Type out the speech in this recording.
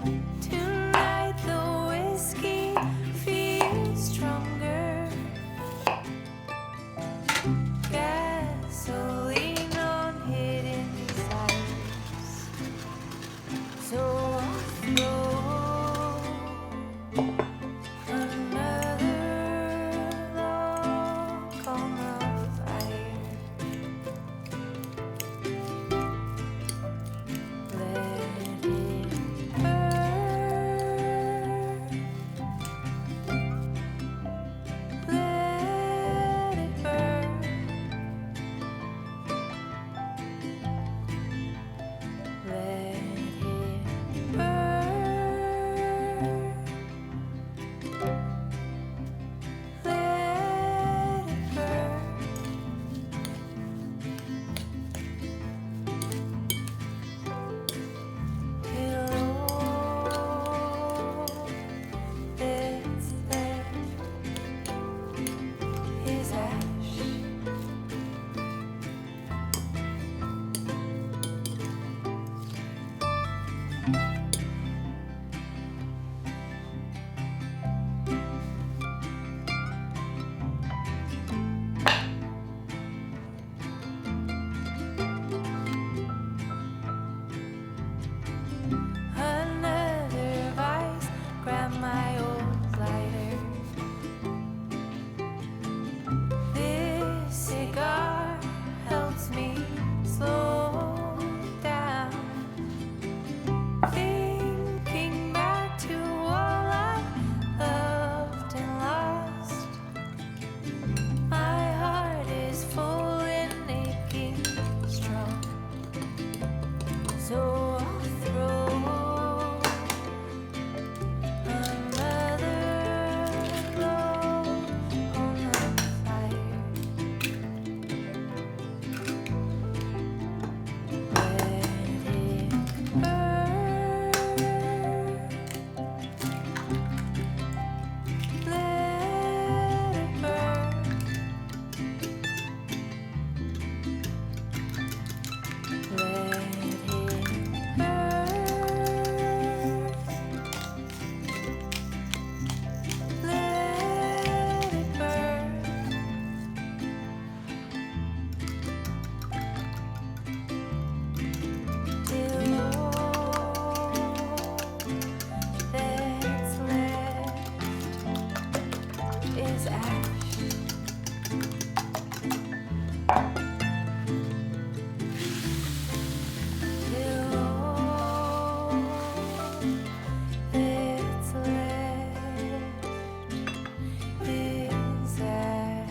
Tonight the whiskey feels stronger. Gasoline on hidden desires. So I'll throw another log on the fire. Let it burn. Let it burn. Let it burn. Let it burn. Till all that's left is ash. Another vice, grab my old lighter. This cigar helps me slow down. Thinking back to all I loved and lost. My heart is full and aching strong. So I'll throw another log on the fire. Let it burn. Let it burn. Let it burn. Let it burn. Till all that's left is ash. Till all that's left is ash.